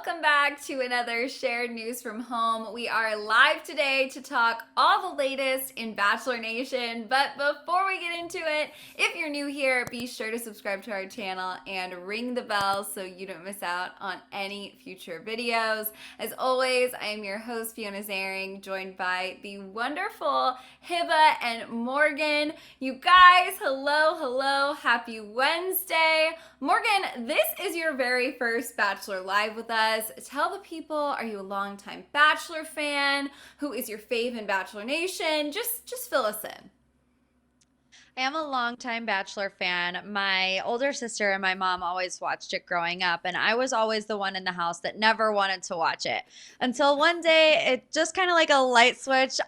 welcome back to another Shared News from Home. We are live today to talk all the latest in Bachelor Nation. But before we get into it, if you're new here, be sure to subscribe to our channel and ring the bell so you don't miss out on any future videos. As always, I am your host, Fiona Zaring, joined by the wonderful Hiba and Morgan. You guys, hello, happy Wednesday. Morgan, this is your very first Bachelor Live with us. Tell the people, are you a longtime Bachelor fan? Who is your fave in Bachelor Nation? Just fill us in. I am a longtime Bachelor fan. My older sister and my mom always watched it growing up, and I was always the one in the house that never wanted to watch it. Until one day, it just kind of like a light switch.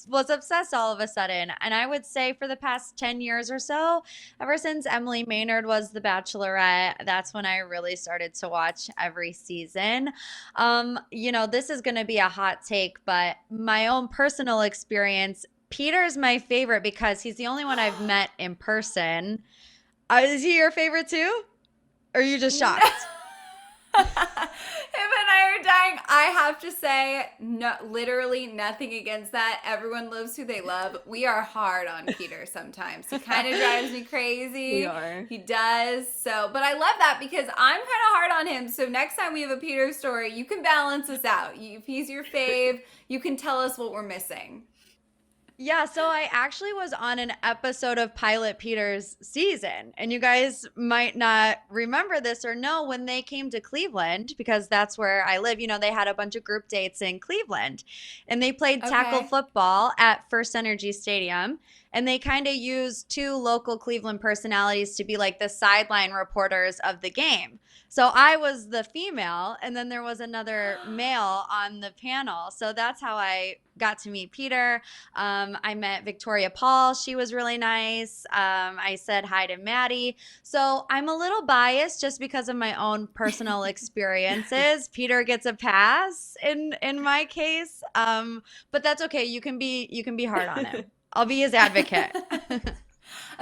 Was obsessed all of a sudden. And I would say for the past 10 years or so, ever since Emily Maynard was the Bachelorette, that's when I really started to watch every season. This is going to be a hot take, but my own personal experience, Peter's my favorite because he's the only one I've met in person. Is he your favorite too? Or are you just shocked? Him and I are dying. I have to say, no, literally nothing against that. Everyone loves who they love. We are hard on Peter sometimes. He kind of drives me crazy. We are. He does. But I love that because I'm kind of hard on him. So next time we have a Peter story, you can balance us out. If he's your fave, you can tell us what we're missing. Yeah, so I actually was on an episode of Pilot Peter's season, and you guys might not remember this or know when they came to Cleveland, because that's where I live. They had a bunch of group dates in Cleveland, and they played tackle football at First Energy Stadium, and they kind of used two local Cleveland personalities to be like the sideline reporters of the game. So I was the female, and then there was another male on the panel. So that's how I got to meet Peter. I met Victoria Paul. She was really nice. I said hi to Maddie. So I'm a little biased just because of my own personal experiences. Peter gets a pass in my case, but that's okay. You can be hard on him. I'll be his advocate.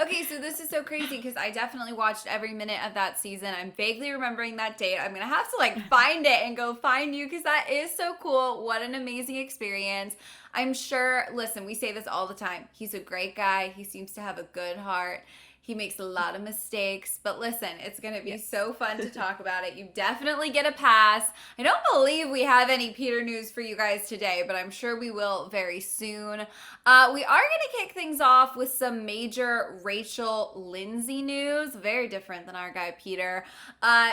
Okay, so this is so crazy because I definitely watched every minute of that season. I'm vaguely remembering that date. I'm going to have to find it and go find you because that is so cool. What an amazing experience. I'm sure, listen, we say this all the time. He's a great guy. He seems to have a good heart. He makes a lot of mistakes, but listen, it's going to be so fun to talk about it. You definitely get a pass. I don't believe we have any Peter news for you guys today, but I'm sure we will very soon. We are going to kick things off with some major Rachael Lindsay news. Very different than our guy Peter.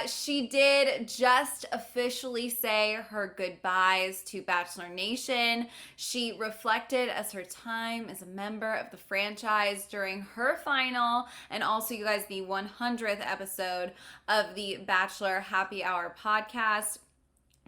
She did just officially say her goodbyes to Bachelor Nation. She reflected as her time as a member of the franchise during her final, and also, you guys, the 100th episode of the Bachelor Happy Hour podcast.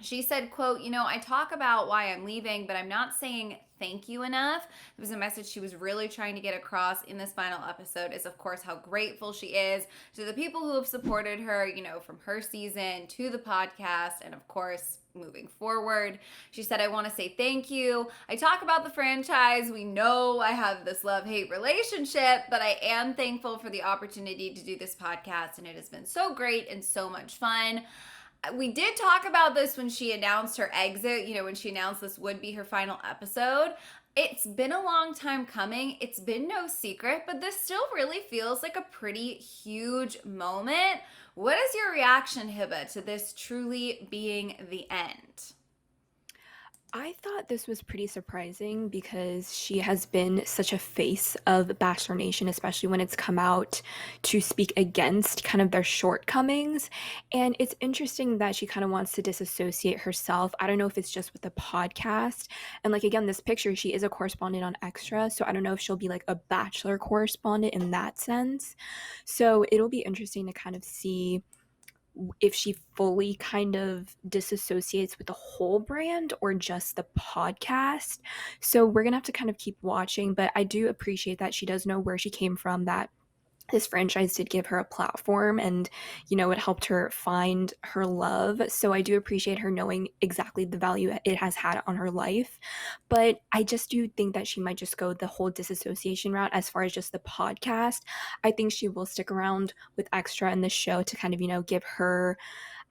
She said, quote, I talk about why I'm leaving, but I'm not saying thank you enough. It was a message she was really trying to get across in this final episode is, of course, how grateful she is to the people who have supported her, from her season to the podcast and, of course, moving forward. She said, I want to say thank you. I talk about the franchise. We know I have this love-hate relationship, but I am thankful for the opportunity to do this podcast, and it has been so great and so much fun. We did talk about this when she announced her exit, when she announced this would be her final episode. It's been a long time coming. It's been no secret, but this still really feels like a pretty huge moment. What is your reaction, Hiba, to this truly being the end? I thought this was pretty surprising because she has been such a face of Bachelor Nation, especially when it's come out to speak against kind of their shortcomings. And it's interesting that she kind of wants to disassociate herself. I don't know if it's just with the podcast. And again, this picture, she is a correspondent on Extra. So I don't know if she'll be a Bachelor correspondent in that sense. So it'll be interesting to kind of see if she fully kind of disassociates with the whole brand or just the podcast. So we're gonna have to kind of keep watching, but I do appreciate that she does know where she came from, that this franchise did give her a platform, and it helped her find her love. So I do appreciate her knowing exactly the value it has had on her life. But I just do think that she might just go the whole disassociation route as far as just the podcast. I think she will stick around with Extra in the show to kind of give her,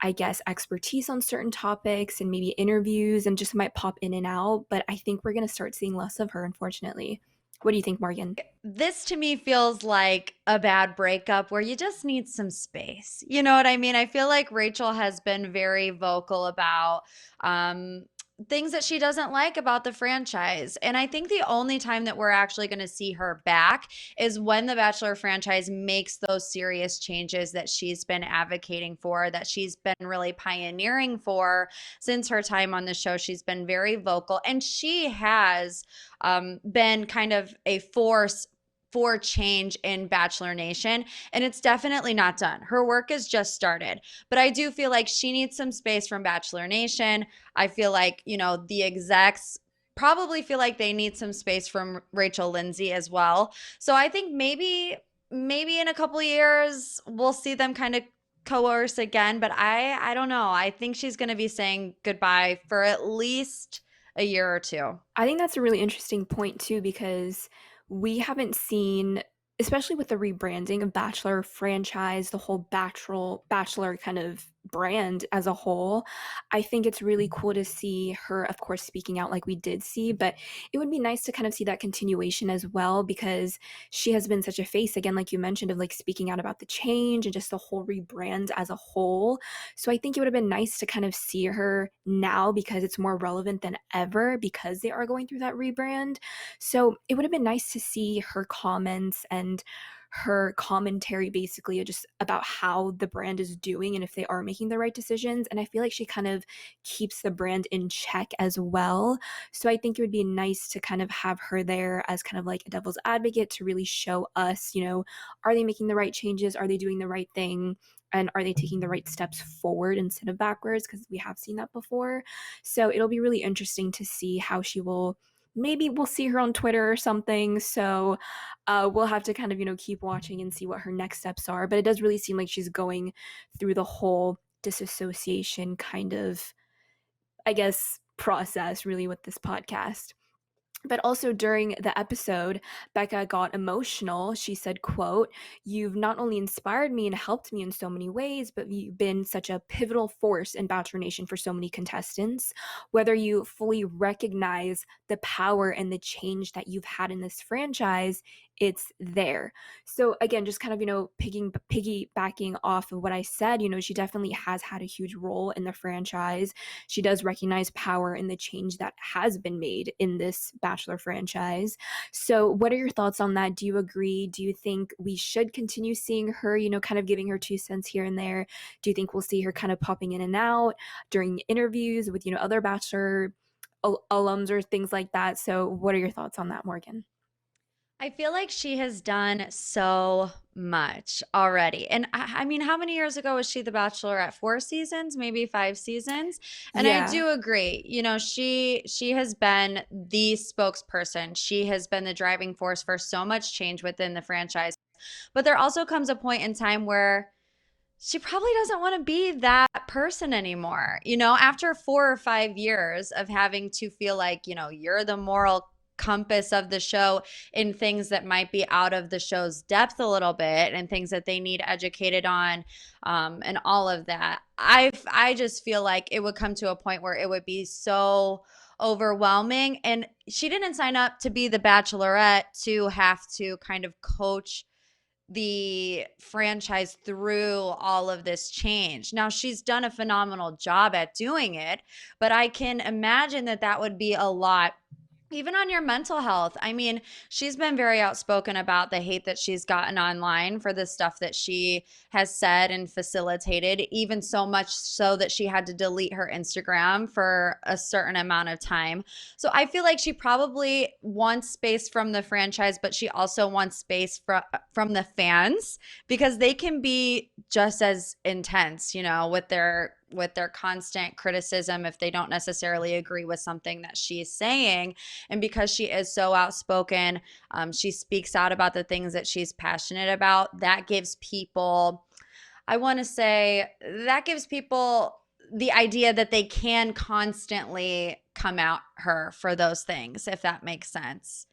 I guess, expertise on certain topics and maybe interviews, and just might pop in and out. But I think we're going to start seeing less of her, unfortunately. What do you think, Morgan? This to me feels like a bad breakup where you just need some space. You know what I mean? I feel like Rachael has been very vocal about um, things that she doesn't like about the franchise. And I think the only time that we're actually going to see her back is when the Bachelor franchise makes those serious changes that she's been advocating for, that she's been really pioneering for since her time on the show. She's been very vocal, and she has been kind of a force for change in Bachelor Nation, and it's definitely not done. Her work has just started, but I do feel like she needs some space from Bachelor Nation. I feel like, the execs probably feel like they need some space from Rachel Lindsay as well. So I think maybe in a couple of years we'll see them kind of coerce again, but I don't know. I think she's going to be saying goodbye for at least a year or two. I think that's a really interesting point too, because we haven't seen, especially with the rebranding of Bachelor franchise, the whole Bachelor kind of brand as a whole. I think it's really cool to see her, of course, speaking out like we did see, but it would be nice to kind of see that continuation as well, because she has been such a face, again, like you mentioned, of like speaking out about the change and just the whole rebrand as a whole. So I think it would have been nice to kind of see her now, because it's more relevant than ever, because they are going through that rebrand. So it would have been nice to see her comments and her commentary, basically just about how the brand is doing and if they are making the right decisions. And I feel like she kind of keeps the brand in check as well. So I think it would be nice to kind of have her there as kind of like a devil's advocate to really show us, are they making the right changes? Are they doing the right thing? And are they taking the right steps forward instead of backwards? Because we have seen that before. So it'll be really interesting to see how she will. Maybe we'll see her on Twitter or something. So we'll have to kind of, keep watching and see what her next steps are. But it does really seem like she's going through the whole disassociation kind of, I guess, process really with this podcast. But also during the episode, Becca got emotional. She said, quote, "You've not only inspired me and helped me in so many ways, but you've been such a pivotal force in Bachelor Nation for so many contestants. Whether you fully recognize the power and the change that you've had in this franchise, it's there." So again, just kind of, piggybacking off of what I said, she definitely has had a huge role in the franchise. She does recognize power in the change that has been made in this Bachelor franchise. So what are your thoughts on that? Do you agree? Do you think we should continue seeing her, kind of giving her 2 cents here and there? Do you think we'll see her kind of popping in and out during interviews with, other Bachelor alums or things like that? So what are your thoughts on that, Morgan? I feel like she has done so much already. And I mean, how many years ago was she the Bachelorette? 4 seasons, maybe 5 seasons. And I Yeah. do agree. She has been the spokesperson. She has been the driving force for so much change within the franchise. But there also comes a point in time where she probably doesn't want to be that person anymore. After 4 or 5 years of having to feel like, you're the moral compass of the show in things that might be out of the show's depth a little bit and things that they need educated on, and all of that. I just feel like it would come to a point where it would be so overwhelming. And she didn't sign up to be the Bachelorette to have to kind of coach the franchise through all of this change. Now, she's done a phenomenal job at doing it, but I can imagine that that would be a lot even on your mental health. I mean, she's been very outspoken about the hate that she's gotten online for the stuff that she has said and facilitated, even so much so that she had to delete her Instagram for a certain amount of time. So I feel like she probably wants space from the franchise, but she also wants space from the fans, because they can be just as intense, with their with their constant criticism if they don't necessarily agree with something that she's saying. And because she is so outspoken, she speaks out about the things that she's passionate about. That gives people, I want to say, that gives people the idea that they can constantly come at her for those things, if that makes sense.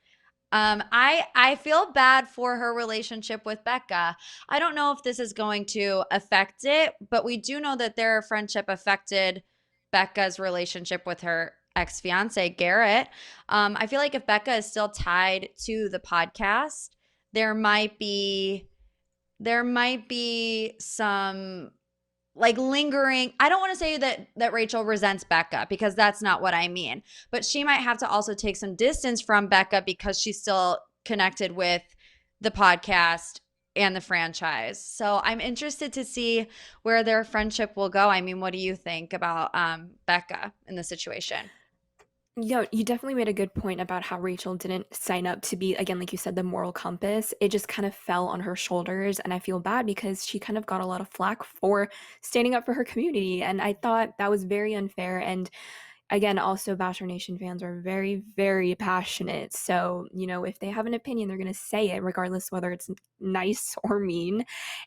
I feel bad for her relationship with Becca. I don't know if this is going to affect it, but we do know that their friendship affected Becca's relationship with her ex-fiance Garrett. I feel like if Becca is still tied to the podcast, there might be some like lingering. I don't want to say that Rachael resents Becca, because that's not what I mean, but she might have to also take some distance from Becca because she's still connected with the podcast and the franchise. So I'm interested to see where their friendship will go. I mean, what do you think about Becca in the situation? Yeah, you definitely made a good point about how Rachel didn't sign up to be, again, like you said, the moral compass. It just kind of fell on her shoulders. And I feel bad because she kind of got a lot of flack for standing up for her community. And I thought that was very unfair. And again, also, Bachelor Nation fans are very, very passionate. So, if they have an opinion, they're going to say it, regardless whether it's nice or mean.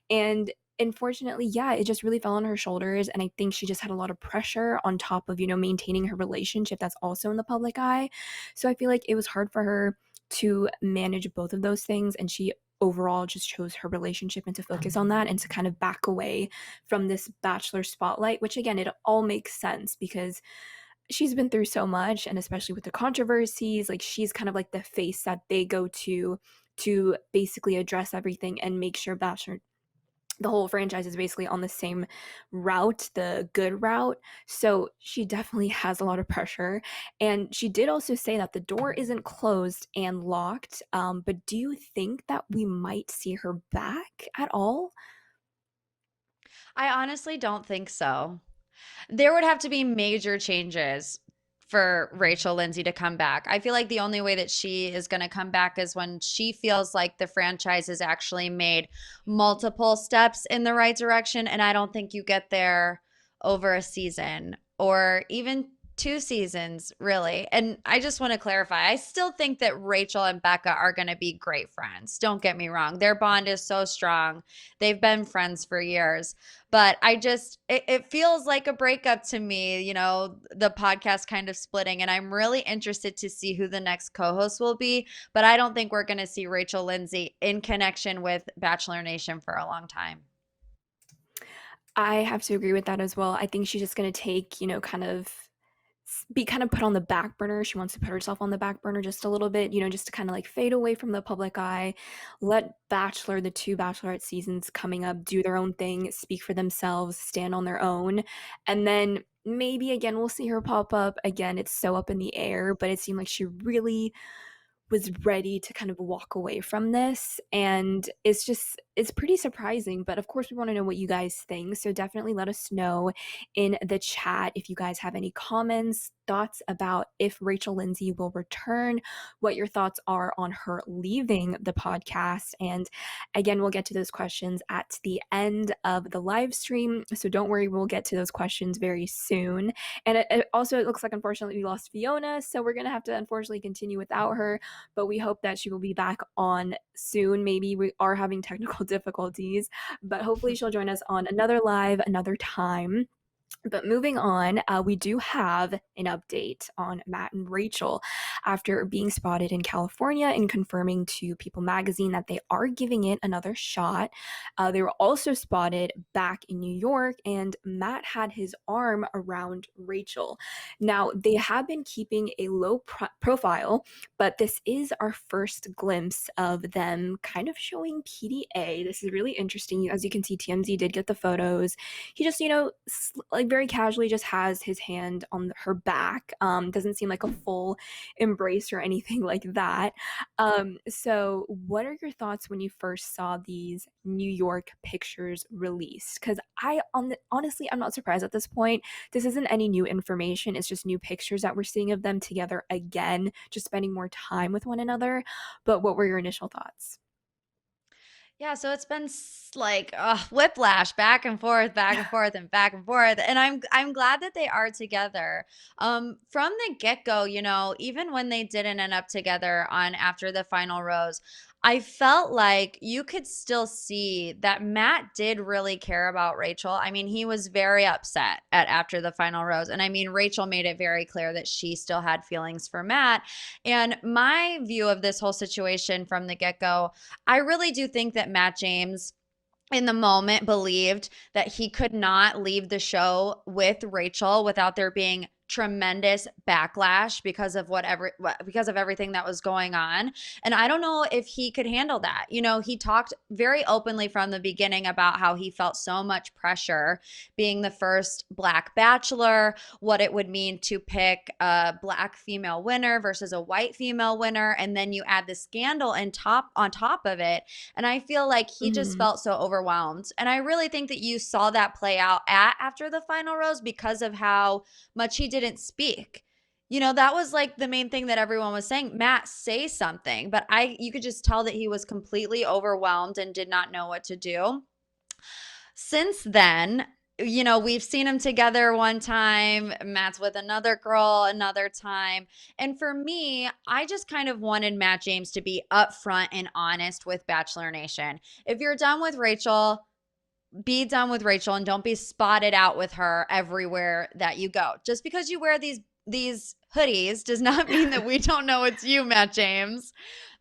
And unfortunately, yeah, it just really fell on her shoulders. And I think she just had a lot of pressure on top of, maintaining her relationship that's also in the public eye. So I feel like it was hard for her to manage both of those things. And she overall just chose her relationship and to focus on that and to kind of back away from this Bachelor spotlight, which again, it all makes sense because she's been through so much, and especially with the controversies, like she's kind of like the face that they go to basically address everything and make sure Bachelor, the whole franchise, is basically on the same route, the good route. So she definitely has a lot of pressure. And she did also say that the door isn't closed and locked. But do you think that we might see her back at all? I honestly don't think so. There would have to be major changes for Rachel Lindsay to come back. I feel like the only way that she is going to come back is when she feels like the franchise has actually made multiple steps in the right direction. And I don't think you get there over a season or even 2 seasons, really. And I just want to clarify, I still think that Rachel and Becca are going to be great friends. Don't get me wrong. Their bond is so strong. They've been friends for years. But it feels like a breakup to me, the podcast kind of splitting. And I'm really interested to see who the next co host will be. But I don't think we're going to see Rachel Lindsay in connection with Bachelor Nation for a long time. I have to agree with that as well. I think she's just going to take, kind of be kind of put on the back burner. She wants to put herself on the back burner just a little bit, just to kind of like fade away from the public eye. Let Bachelor, the two Bachelorette seasons coming up, do their own thing, speak for themselves, stand on their own. And then maybe again, we'll see her pop up. Again, it's so up in the air, but it seemed like she really was ready to kind of walk away from this, and it's pretty surprising. But of course, we want to know what you guys think, so definitely let us know in the chat if you guys have any comments, thoughts about if Rachel Lindsay will return, what your thoughts are on her leaving the podcast. And again, we'll get to those questions at the end of the live stream, so don't worry, we'll get to those questions very soon. And it also, it looks like unfortunately we lost Fiona, so we're gonna have to unfortunately continue without her, but we hope that she will be back on soon. Maybe we are having technical difficulties, but hopefully she'll join us on another live another time. But moving on, we do have an update on Matt and Rachel after being spotted in California and confirming to People Magazine that they are giving it another shot. They were also spotted back in New York, and Matt had his arm around Rachel. Now, they have been keeping a low profile, but this is our first glimpse of them kind of showing PDA. This is really interesting. As you can see, TMZ did get the photos. He just, like very casually just has his hand on her back. Doesn't seem like a full embrace or anything like that. So what are your thoughts when you first saw these New York pictures released? Because honestly, I'm not surprised at this point. This isn't any new information. It's just new pictures that we're seeing of them together again, just spending more time with one another. But what were your initial thoughts? Yeah, so it's been like whiplash, back and forth, back and forth, and back and forth. And I'm glad that they are together. From the get-go, even when they didn't end up together on after the final rose, I felt like you could still see that Matt did really care about Rachel. I mean, he was very upset at after the final rose. And I mean, Rachel made it very clear that she still had feelings for Matt. And my view of this whole situation from the get-go, I really do think that Matt James in the moment believed that he could not leave the show with Rachel without there being tremendous backlash because of everything that was going on. And I don't know if he could handle that. He talked very openly from the beginning about how he felt so much pressure being the first Black Bachelor, what it would mean to pick a Black female winner versus a white female winner, and then you add the scandal on top of it. And I feel like he just Mhm. felt so overwhelmed. And I really think that you saw that play out after the final rose because of how much he didn't speak. That was like the main thing that everyone was saying. Matt, say something. But you could just tell that he was completely overwhelmed and did not know what to do. Since then, we've seen them together one time. Matt's with another girl another time. And for me, I just kind of wanted Matt James to be upfront and honest with Bachelor Nation. If you're done with Rachel, be done with Rachel and don't be spotted out with her everywhere that you go. Just because you wear these hoodies does not mean that we don't know it's you, Matt James.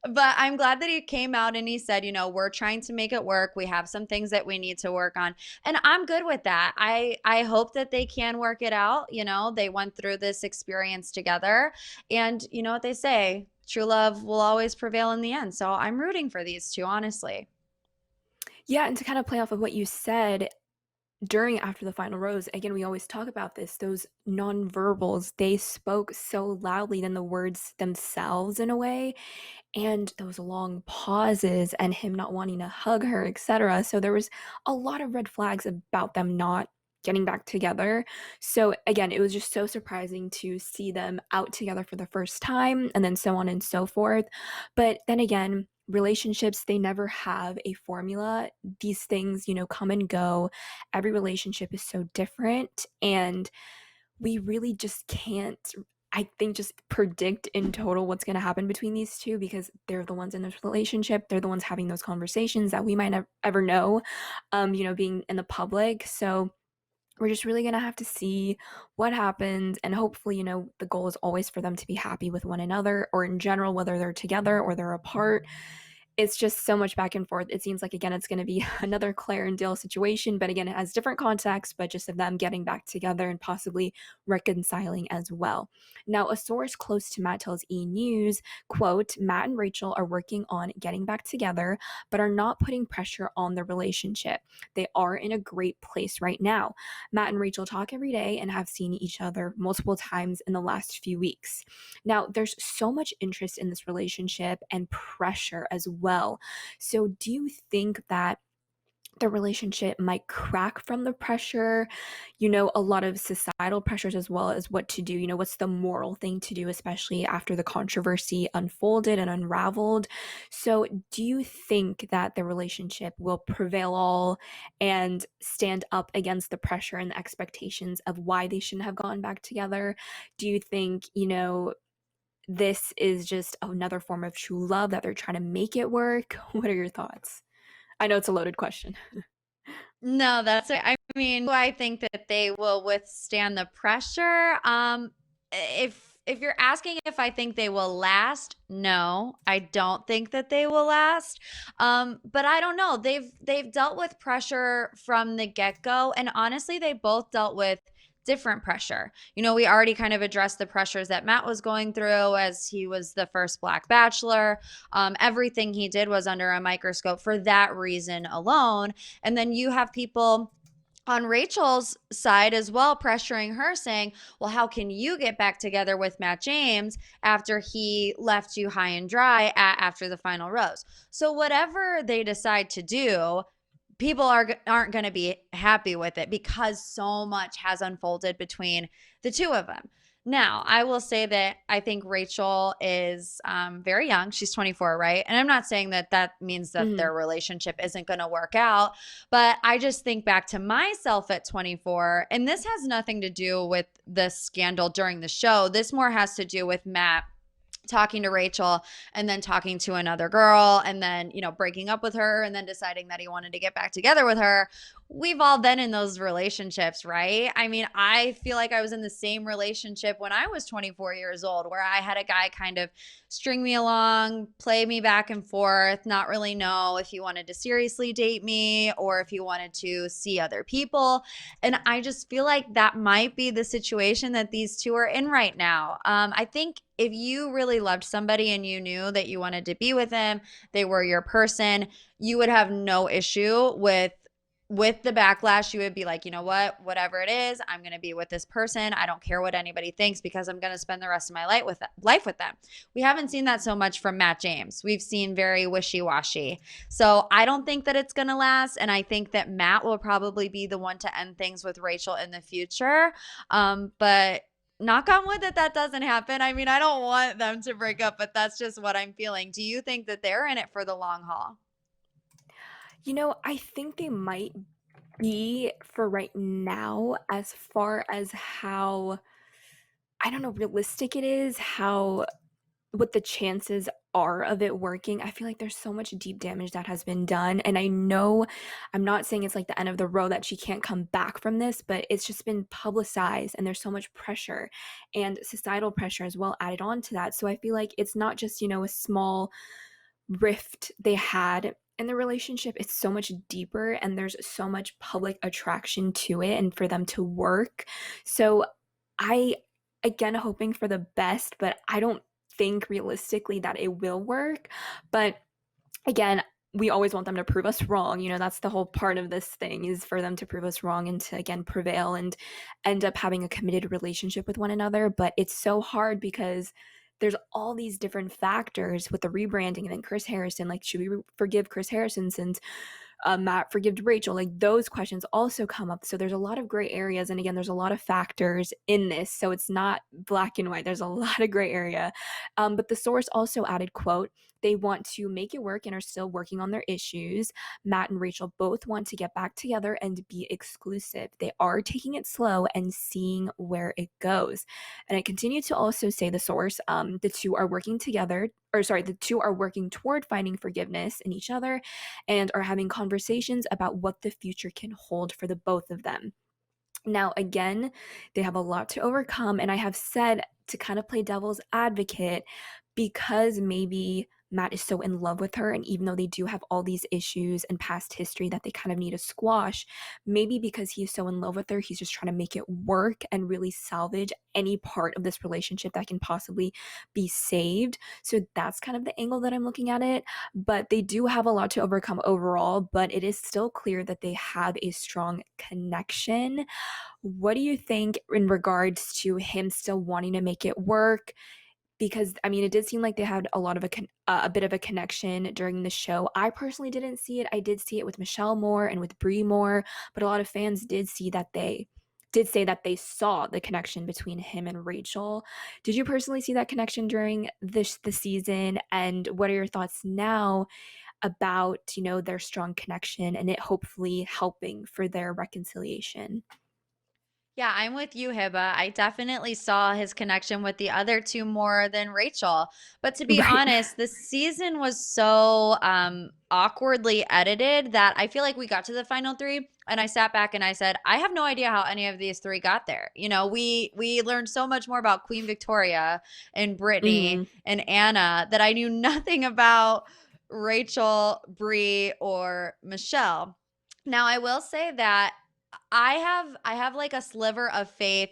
But I'm glad that he came out and he said, we're trying to make it work. We have some things that we need to work on. And I'm good with that. I hope that they can work it out. They went through this experience together. And you know what they say, true love will always prevail in the end. So I'm rooting for these two, honestly. Yeah, and to kind of play off of what you said, during after the final rose, again, we always talk about this, those nonverbals, they spoke so loudly than the words themselves in a way, and those long pauses and him not wanting to hug her, etc. So there was a lot of red flags about them not getting back together. So again, it was just so surprising to see them out together for the first time and then so on and so forth. But then again, relationships, they never have a formula. These things, come and go. Every relationship is so different, and we really just can't, I think, just predict in total what's going to happen between these two, because they're the ones in this relationship. They're the ones having those conversations that we might ever know, being in the public. So we're just really going to have to see what happens. And hopefully, the goal is always for them to be happy with one another, or in general, whether they're together or they're apart. It's just so much back and forth. It seems like, again, it's going to be another Claire and Dale situation, but again, it has different context, but just of them getting back together and possibly reconciling as well. Now, a source close to Matt tells E! News, quote, Matt and Rachel are working on getting back together, but are not putting pressure on the relationship. They are in a great place right now. Matt and Rachel talk every day and have seen each other multiple times in the last few weeks. Now, there's so much interest in this relationship and pressure as well. So, do you think that the relationship might crack from the pressure? A lot of societal pressures, as well as what to do. What's the moral thing to do, especially after the controversy unfolded and unraveled. So, do you think that the relationship will prevail all and stand up against the pressure and the expectations of why they shouldn't have gone back together? Do you think, this is just another form of true love that they're trying to make it work? What are your thoughts? I know it's a loaded question. No, that's it. I mean, do I think that they will withstand the pressure? If you're asking if I think they will last, no, I don't think that they will last. But I don't know. They've dealt with pressure from the get-go, and honestly, they both dealt with different pressure. We already kind of addressed the pressures that Matt was going through as he was the first Black Bachelor. Everything he did was under a microscope for that reason alone. And then you have people on Rachel's side as well, pressuring her, saying, well, how can you get back together with Matt James after he left you high and dry after the final rose? So whatever they decide to do, people aren't going to be happy with it because so much has unfolded between the two of them. Now, I will say that I think Rachael is very young. She's 24, right? And I'm not saying that that means that Mhm. their relationship isn't going to work out, but I just think back to myself at 24, and this has nothing to do with the scandal during the show. This more has to do with Matt talking to Rachael and then talking to another girl and then, breaking up with her and then deciding that he wanted to get back together with her. We've all been in those relationships, right? I mean, I feel like I was in the same relationship when I was 24 years old, where I had a guy kind of string me along, play me back and forth, not really know if he wanted to seriously date me or if he wanted to see other people. And I just feel like that might be the situation that these two are in right now. I think if you really loved somebody and you knew that you wanted to be with them, they were your person, you would have no issue with the backlash. You would be like, you know what, whatever it is, I'm going to be with this person. I don't care what anybody thinks because I'm going to spend the rest of my life with them. We haven't seen that so much from Matt James. We've seen very wishy-washy. So I don't think that it's going to last. And I think that Matt will probably be the one to end things with Rachael in the future. But knock on wood that doesn't happen. I mean, I don't want them to break up, but that's just what I'm feeling. Do you think that they're in it for the long haul? I think they might be for right now, as far as how, I don't know, realistic it is, how what the chances are of it working. I feel like there's so much deep damage that has been done. And I know I'm not saying it's like the end of the road that she can't come back from this, but it's just been publicized and there's so much pressure and societal pressure as well added on to that. So I feel like it's not just, a small rift they had in the relationship. It's so much deeper and there's so much public attraction to it and for them to work. So I, again, hoping for the best, but I don't think realistically that it will work. But again, we always want them to prove us wrong. That's the whole part of this thing, is for them to prove us wrong and to, again, prevail and end up having a committed relationship with one another. But it's so hard because there's all these different factors with the rebranding, and then Chris Harrison. Like, should we forgive Chris Harrison since Matt forgave Rachael? Like, those questions also come up. So there's a lot of gray areas. And again, there's a lot of factors in this. So it's not black and white. There's a lot of gray area. But the source also added, quote, they want to make it work and are still working on their issues. Matt and Rachael both want to get back together and be exclusive. They are taking it slow and seeing where it goes. And it continued to also say, the source, the two are working together, or sorry, the two are working toward finding forgiveness in each other and are having conversations about what the future can hold for the both of them. Now, again, they have a lot to overcome, and I have said, to kind of play devil's advocate, because maybe Matt is so in love with her, and even though they do have all these issues and past history that they kind of need to squash, maybe because he's so in love with her, he's just trying to make it work and really salvage any part of this relationship that can possibly be saved. So that's kind of the angle that I'm looking at it. But they do have a lot to overcome overall, but it is still clear that they have a strong connection. What do you think in regards to him still wanting to make it work? Because, I mean, it did seem like they had a lot of a bit of a connection during the show. I personally didn't see it. I did see it with Michelle more and with Brie more, but a lot of fans did say that they saw the connection between him and Rachael. Did you personally see that connection during the season? And what are your thoughts now about, their strong connection and it hopefully helping for their reconciliation? Yeah, I'm with you, Hiba. I definitely saw his connection with the other two more than Rachael. But to be Right. honest, the season was so awkwardly edited that I feel like we got to the final three and I sat back and I said, I have no idea how any of these three got there. We learned so much more about Queen Victoria and Brittany Mhm. and Anna that I knew nothing about Rachael, Brie, or Michelle. Now, I will say that I have like a sliver of faith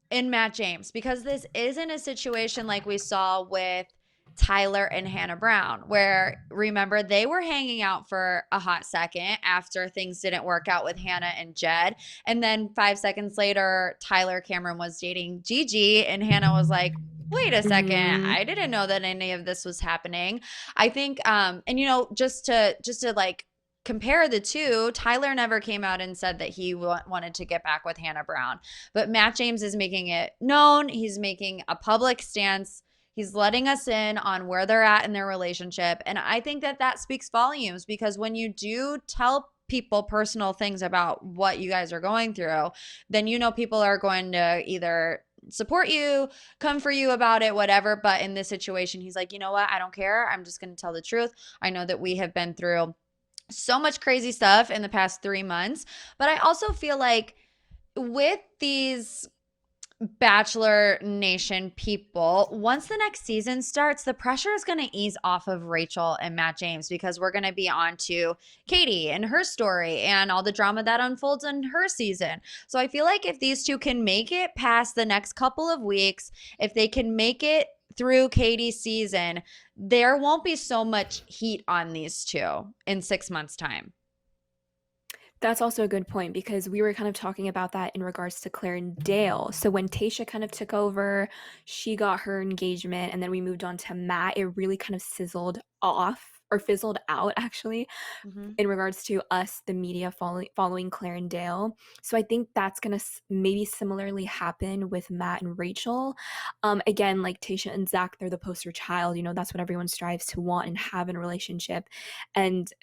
in Matt James because this isn't a situation like we saw with Tyler and Hannah Brown, where remember they were hanging out for a hot second after things didn't work out with Hannah and Jed. And then 5 seconds later, Tyler Cameron was dating Gigi, and Hannah was like, wait a second, Mhm. I didn't know that any of this was happening. I think and just to like compare the two, Tyler never came out and said that he wanted to get back with Hannah Brown. But Matt James is making it known. He's making a public stance. He's letting us in on where they're at in their relationship. And I think that that speaks volumes, because when you do tell people personal things about what you guys are going through, then people are going to either support you, come for you about it, whatever. But in this situation, he's like, you know what? I don't care. I'm just going to tell the truth. I know that we have been through so much crazy stuff in the past 3 months. But I also feel like with these Bachelor Nation people, once the next season starts, the pressure is going to ease off of Rachael and Matt James, because we're going to be on to Katie and her story and all the drama that unfolds in her season. So I feel like if these two can make it past the next couple of weeks, if they can make it through Katie's season, there won't be so much heat on these two in 6 months' time. That's also a good point, because we were kind of talking about that in regards to Claire and Dale. So when Tayshia kind of took over, she got her engagement, and then we moved on to Matt. It really kind of sizzled off, or fizzled out actually, Mm-hmm. in regards to us, the media, following Claire and Dale. So I think that's going to maybe similarly happen with Matt and Rachael. Again, like Tayshia and Zach, they're the poster child. That's what everyone strives to want and have in a relationship, and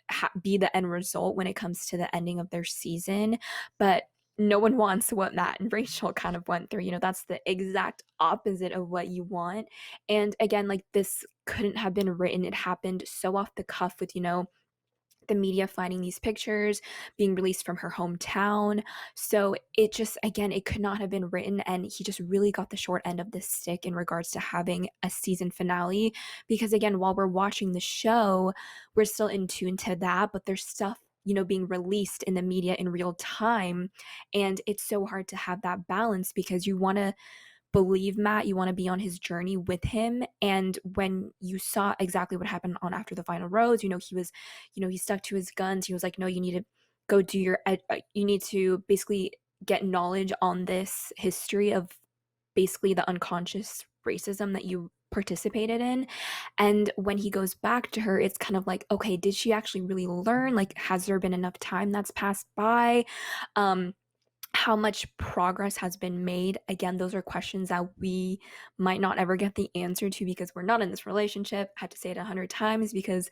be the end result when it comes to the ending of their season. But no one wants what Matt and Rachael kind of went through. That's the exact opposite of what you want. And again, like, this couldn't have been written. It happened so off the cuff with, the media finding these pictures being released from her hometown. So it just, again, it could not have been written. And he just really got the short end of the stick in regards to having a season finale. Because again, while we're watching the show, we're still in tune to that, but there's stuff being released in the media in real time. And it's so hard to have that balance, because you want to believe Matt, you want to be on his journey with him. And when you saw exactly what happened on After the Final Rose, he was, he stuck to his guns. He was like, no, you need to go do you need to basically get knowledge on this history of basically the unconscious racism that you participated in. And when he goes back to her, it's kind of like, okay, did she actually really learn? Like, has there been enough time that's passed by? How much progress has been made? Again, those are questions that we might not ever get the answer to, because we're not in this relationship. I had to say it 100 times, because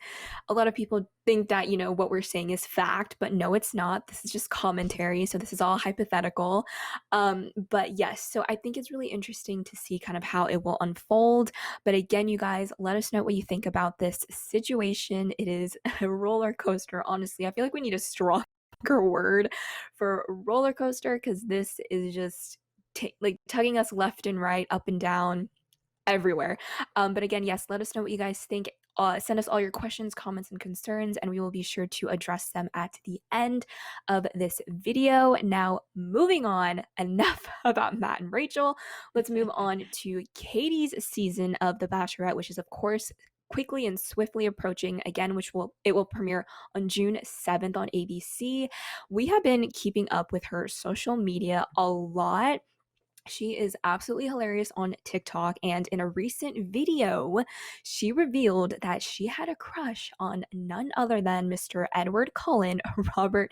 a lot of people think that what we're saying is fact, but no, it's not. This is just commentary, so this is all hypothetical. But yes, so I think it's really interesting to see kind of how it will unfold. But again, you guys, let us know what you think about this situation. It is a roller coaster, honestly. I feel like we need a strong word for roller coaster, because this is just like tugging us left and right, up and down, everywhere. But again, yes, let us know what you guys think. Send us all your questions, comments, and concerns, and we will be sure to address them at the end of this video. Now, moving on, enough about Matt and Rachael. Let's move on to Katie's season of The Bachelorette, which is, of course, quickly and swiftly approaching again, it will premiere on June 7th on ABC. We have been keeping up with her social media a lot. She is absolutely hilarious on TikTok, and in a recent video, she revealed that she had a crush on none other than Mr. Edward Cullen, Robert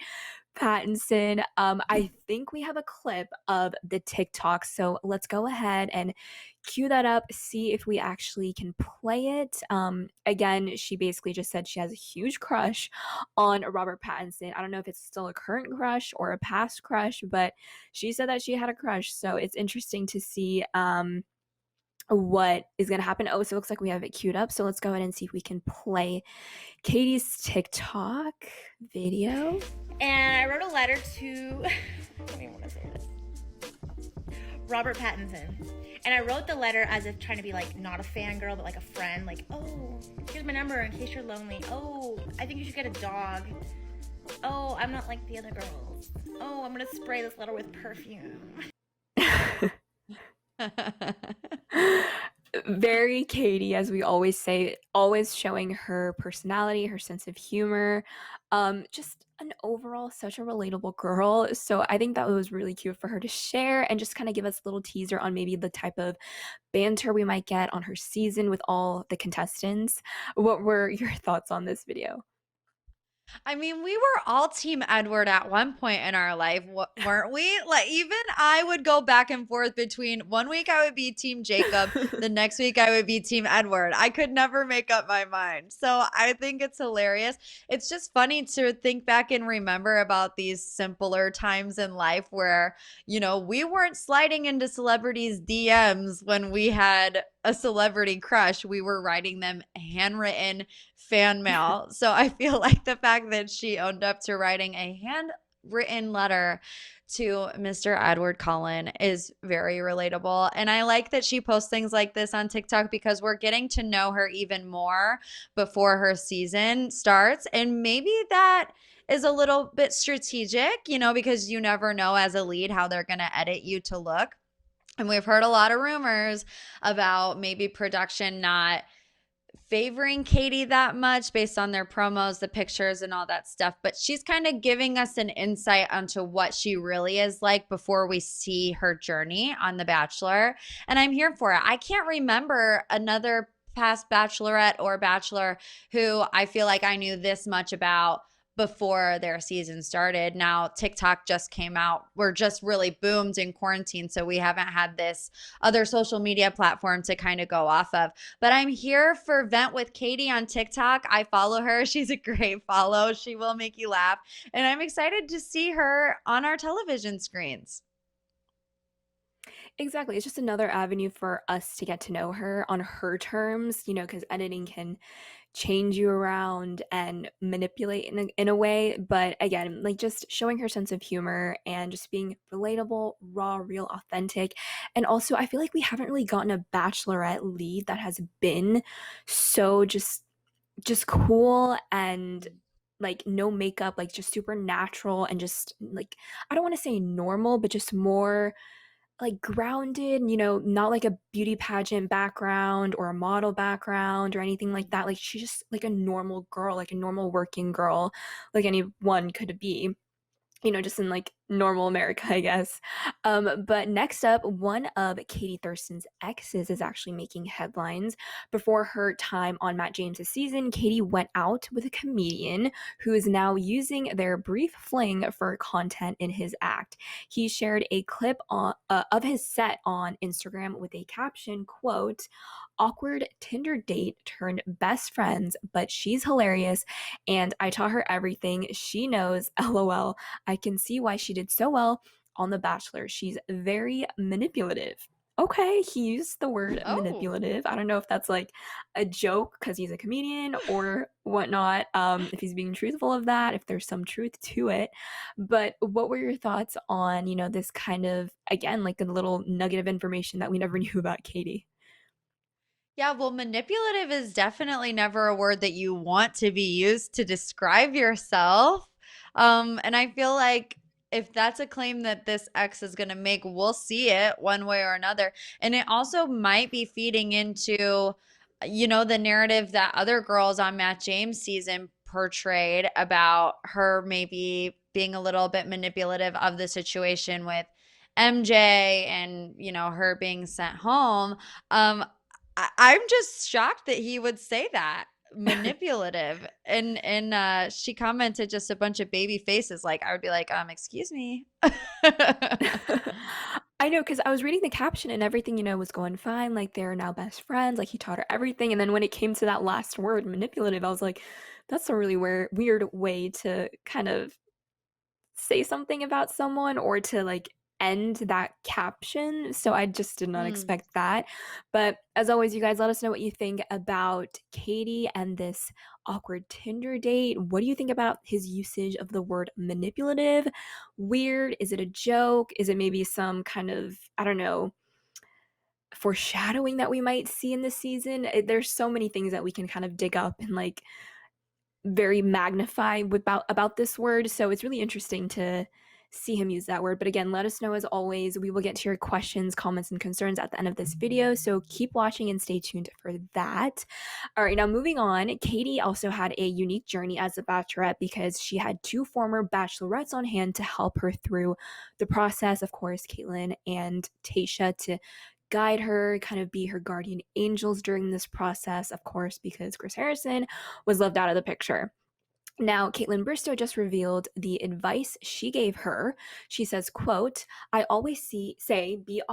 Pattinson. I think we have a clip of the TikTok, so let's go ahead and cue that up, see if we actually can play it. Again, she basically just said she has a huge crush on Robert Pattinson. I don't know if it's still a current crush or a past crush, but she said that she had a crush, so it's interesting to see what is going to happen. Oh, so it looks like we have it queued up, so let's go ahead and see if we can play Katie's TikTok video. And I wrote a letter to, I don't even want to say this, Robert Pattinson. And I wrote the letter as if trying to be like, not a fangirl, but like a friend. Like, oh, here's my number in case you're lonely. Oh, I think you should get a dog. Oh, I'm not like the other girls. Oh, I'm going to spray this letter with perfume. Very Katie, as we always say, always showing her personality, her sense of humor. Just an overall such a relatable girl. So I think that was really cute for her to share, and just kind of give us a little teaser on maybe the type of banter we might get on her season with all the contestants. What were your thoughts on this video? I mean, we were all Team Edward at one point in our life, weren't we? Like, even I would go back and forth between one week I would be Team Jacob, the next week I would be Team Edward. I could never make up my mind. So I think it's hilarious. It's just funny to think back and remember about these simpler times in life where, we weren't sliding into celebrities' DMs when we had a celebrity crush. We were writing them handwritten fan mail. So I feel like the fact that she owned up to writing a handwritten letter to Mr. Edward Cullen is very relatable. And I like that she posts things like this on TikTok because we're getting to know her even more before her season starts. And maybe that is a little bit strategic, because you never know as a lead how they're going to edit you to look. And we've heard a lot of rumors about maybe production not favoring Katie that much based on their promos, the pictures, and all that stuff. But she's kind of giving us an insight onto what she really is like before we see her journey on The Bachelor. And I'm here for it. I can't remember another past Bachelorette or Bachelor who I feel like I knew this much about before their season started. Now, TikTok just came out. We're just really boomed in quarantine, so we haven't had this other social media platform to kind of go off of. But I'm here for Vent with Katie on TikTok. I follow her. She's a great follow. She will make you laugh. And I'm excited to see her on our television screens. Exactly. It's just another avenue for us to get to know her on her terms, because editing can change you around and manipulate in a way. But again, like just showing her sense of humor and just being relatable, raw, real, authentic. And also, I feel like we haven't really gotten a Bachelorette lead that has been so just cool and like no makeup, like just super natural and just like, I don't want to say normal, but just more like grounded, not like a beauty pageant background or a model background or anything like that. Like she's just like a normal girl, like a normal working girl, like anyone could be, just in like normal America, I guess. But next up, one of Katie Thurston's exes is actually making headlines. Before her time on Matt James's season, Katie went out with a comedian who is now using their brief fling for content in his act. He shared a clip of his set on Instagram with a caption, quote, "Awkward Tinder date turned best friends, but she's hilarious and I taught her everything she knows, LOL. I can see why she did so well on The Bachelor. She's very manipulative." Okay, he used the word manipulative. I don't know if that's like a joke because he's a comedian or whatnot, if he's being truthful of that, if there's some truth to it. But what were your thoughts on, this kind of, again, like a little nugget of information that we never knew about Katie? Yeah, well, manipulative is definitely never a word that you want to be used to describe yourself. And I feel like if that's a claim that this ex is going to make, we'll see it one way or another. And it also might be feeding into, the narrative that other girls on Matt James' season portrayed about her maybe being a little bit manipulative of the situation with MJ and, her being sent home. I'm just shocked that he would say that manipulative and she commented just a bunch of baby faces. Like I would be like, excuse me. I know, because I was reading the caption and everything, was going fine. Like they're now best friends. Like he taught her everything. And then when it came to that last word, manipulative, I was like, that's a really weird way to kind of say something about someone or to like end that caption. So I just did not Mm. expect that. But as always, you guys let us know what you think about Katie and this awkward Tinder date. What do you think about his usage of the word manipulative? Weird? Is it a joke? Is it maybe some kind of, I don't know, foreshadowing that we might see in this season? There's so many things that we can kind of dig up and like very magnify about this word. So it's really interesting to see him use that word. But again, let us know as always. We will get to your questions, comments, and concerns at the end of this video. So keep watching and stay tuned for that. All right, now moving on. Katie also had a unique journey as a bachelorette because she had two former bachelorettes on hand to help her through the process. Of course, Kaitlyn and Tayshia to guide her, kind of be her guardian angels during this process, of course, because Chris Harrison was left out of the picture. Now, Kaitlyn Bristowe just revealed the advice she gave her. She says, quote, I always say be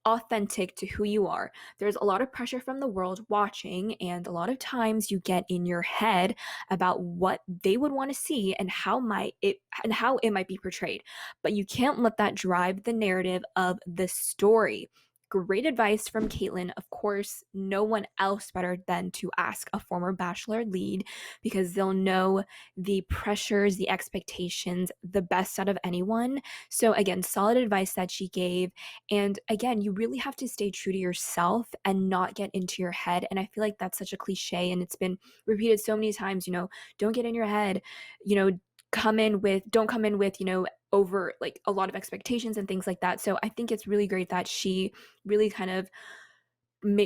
authentic to who you are. There's a lot of pressure from the world watching, and a lot of times you get in your head about what they would want to see and how it might be portrayed. But you can't let that drive the narrative of the story. Great advice from Kaitlyn. Of course, no one else better than to ask a former Bachelor lead, because they'll know the pressures, the expectations, the best out of anyone. So again, solid advice that she gave. And again, you really have to stay true to yourself and not get into your head. And I feel like that's such a cliche and it's been repeated so many times, don't get in your head, don't come in with, over like a lot of expectations and things like that. So I think it's really great that she really kind of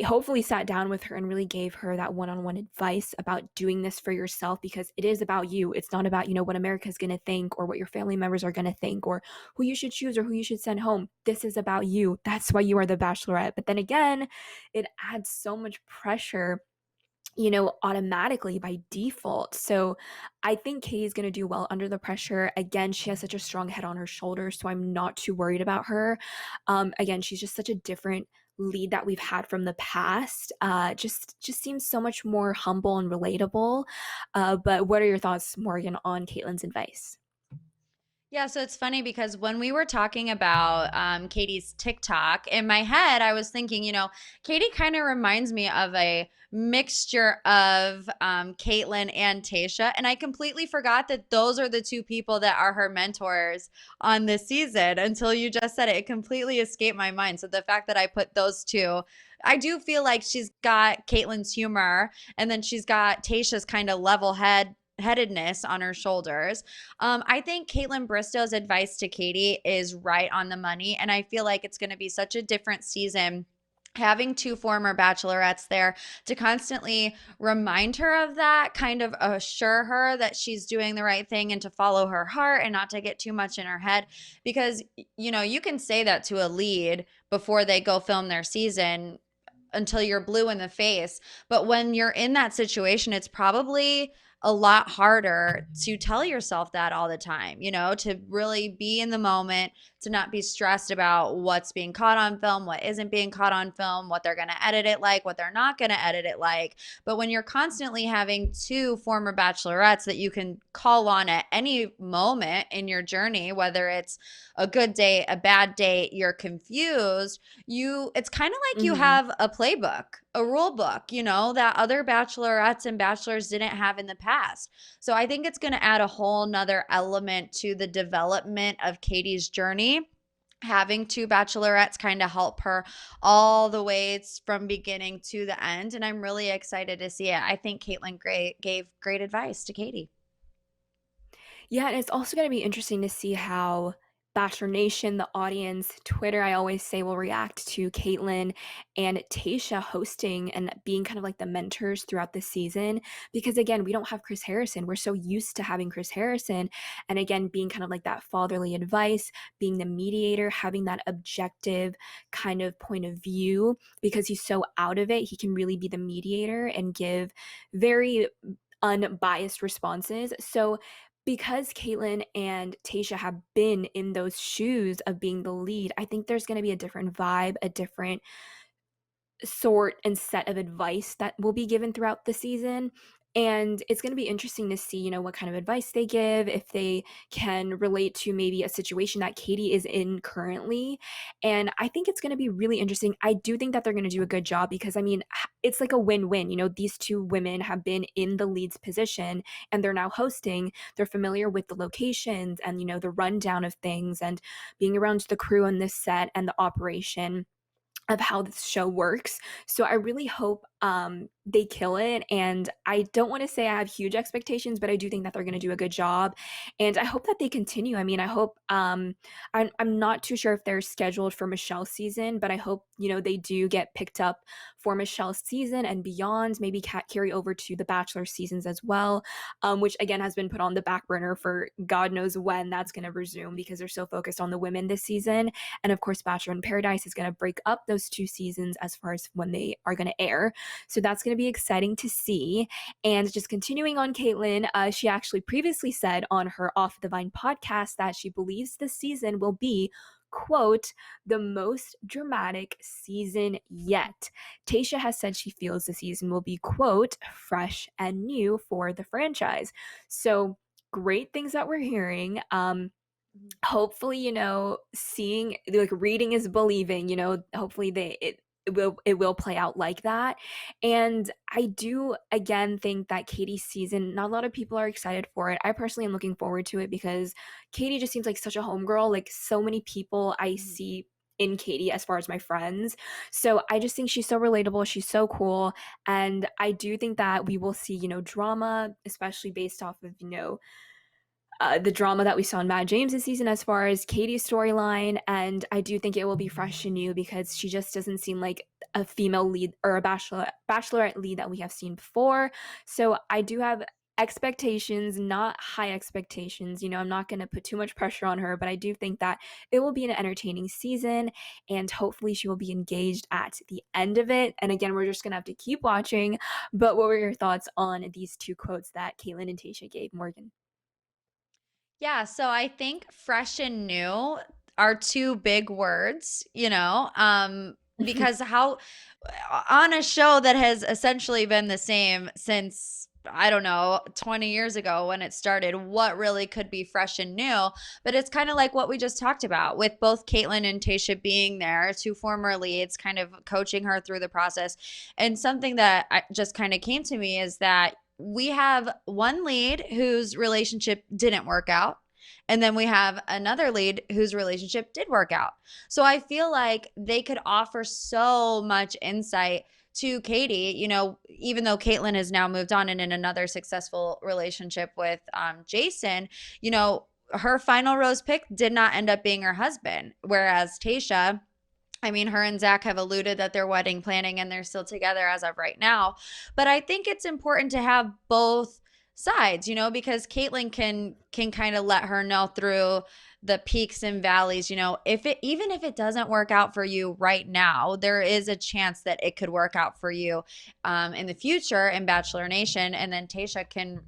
hopefully sat down with her and really gave her that one-on-one advice about doing this for yourself, because it is about you. It's not about, what America's going to think or what your family members are going to think or who you should choose or who you should send home. This is about you. That's why you are the Bachelorette. But then again, it adds so much pressure, automatically by default. So I think Katie's going to do well under the pressure. Again, she has such a strong head on her shoulders, so I'm not too worried about her. Again, she's just such a different lead that we've had from the past. Just seems so much more humble and relatable. But what are your thoughts, Morgan, on Kaitlyn's advice? Yeah, so it's funny because when we were talking about Katie's TikTok, in my head, I was thinking, Katie kind of reminds me of a mixture of Kaitlyn and Tayshia. And I completely forgot that those are the two people that are her mentors on this season until you just said it. It completely escaped my mind. So the fact that I put those two, I do feel like she's got Kaitlyn's humor and then she's got Tayshia's kind of level headedness on her shoulders. I think Kaitlyn Bristowe's advice to Katie is right on the money. And I feel like it's going to be such a different season having two former bachelorettes there to constantly remind her of that, kind of assure her that she's doing the right thing and to follow her heart and not to get too much in her head. Because, you can say that to a lead before they go film their season until you're blue in the face. But when you're in that situation, it's probably a lot harder to tell yourself that all the time, to really be in the moment, to not be stressed about what's being caught on film, what isn't being caught on film, what they're going to edit it like, what they're not going to edit it like. But when you're constantly having two former bachelorettes that you can call on at any moment in your journey, whether it's a good day, a bad day, you're confused, it's kind of like you have a playbook, a rule book, that other bachelorettes and bachelors didn't have in the past. So I think it's going to add a whole nother element to the development of Katie's journey. Having two bachelorettes kind of help her all the way from beginning to the end. And I'm really excited to see it. I think Kaitlyn gave great advice to Katie. Yeah, and it's also going to be interesting to see how Bachelor Nation, the audience, Twitter, I always say, will react to Kaitlyn and Tayshia hosting and being kind of like the mentors throughout the season. Because again, we don't have Chris Harrison. We're so used to having Chris Harrison. And again, being kind of like that fatherly advice, being the mediator, having that objective kind of point of view, because he's so out of it, he can really be the mediator and give very unbiased responses. So because Kaitlyn and Tayshia have been in those shoes of being the lead, I think there's going to be a different vibe, a different sort and set of advice that will be given throughout the season. And it's going to be interesting to see, what kind of advice they give, if they can relate to maybe a situation that Katie is in currently. And I think it's going to be really interesting. I do think that they're going to do a good job because, it's like a win-win. These two women have been in the lead's position and they're now hosting. They're familiar with the locations and, the rundown of things and being around the crew on this set and the operation of how this show works. So I really hope they kill it. And I don't want to say I have huge expectations, but I do think that they're going to do a good job. And I hope that they continue. I hope I'm not too sure if they're scheduled for Michelle's season, but I hope, they do get picked up for Michelle's season and beyond, maybe carry over to the Bachelor seasons as well, which again has been put on the back burner for God knows when that's going to resume because they're so focused on the women this season. And of course, Bachelor in Paradise is going to break up those two seasons as far as when they are going to air. So that's going to be exciting to see. And just continuing on Kaitlyn, she actually previously said on her Off the Vine podcast that she believes this season will be, quote, the most dramatic season yet. Tayshia has said she feels the season will be, quote, fresh and new for the franchise. So great things that we're hearing. Hopefully, seeing, like, reading is believing, hopefully it will play out like that. And I do again think that Katie's season, not a lot of people are excited for it. I personally am looking forward to it because Katie just seems like such a homegirl. Like, so many people I see in Katie as far as my friends. So I just think she's so relatable. She's so cool. And I do think that we will see, drama, especially based off of, the drama that we saw in Matt James' season as far as Katie's storyline. And I do think it will be fresh and new because she just doesn't seem like a female lead or a bachelorette lead that we have seen before. So I do have expectations, not high expectations. I'm not going to put too much pressure on her, but I do think that it will be an entertaining season and hopefully she will be engaged at the end of it. And again, we're just going to have to keep watching. But what were your thoughts on these two quotes that Kaitlyn and Tayshia gave, Morgan? Yeah, so I think fresh and new are two big words, because how on a show that has essentially been the same since, I don't know, 20 years ago when it started, what really could be fresh and new? But it's kind of like what we just talked about with both Kaitlyn and Tayshia being there, two former leads, kind of coaching her through the process. And something that just kind of came to me is that we have one lead whose relationship didn't work out. And then we have another lead whose relationship did work out. So I feel like they could offer so much insight to Katie, even though Kaitlyn has now moved on and in another successful relationship with Jason, her final rose pick did not end up being her husband. Whereas Tayshia, I mean, her and Zach have alluded that they're wedding planning and they're still together as of right now. But I think it's important to have both sides, because Kaitlyn can kind of let her know through the peaks and valleys, even if it doesn't work out for you right now, there is a chance that it could work out for you in the future in Bachelor Nation. And then Tayshia can,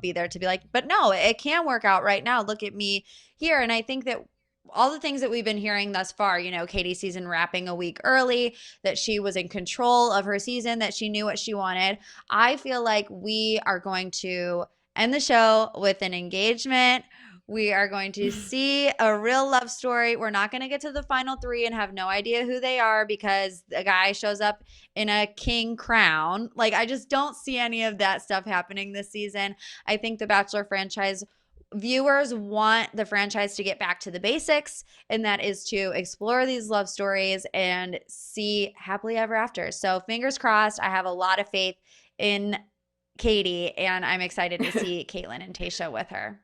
be there to be like, but no, it can work out right now. Look at me here. And I think that all the things that we've been hearing thus far, Katie's season wrapping a week early, that she was in control of her season, that she knew what she wanted. I feel like we are going to end the show with an engagement. We are going to see a real love story. We're not going to get to the final three and have no idea who they are because the guy shows up in a king crown. Like, I just don't see any of that stuff happening this season. I think the Bachelor franchise viewers want the franchise to get back to the basics, and that is to explore these love stories and see happily ever after. So fingers crossed. I have a lot of faith in Katie, and I'm excited to see Kaitlyn and Tayshia with her.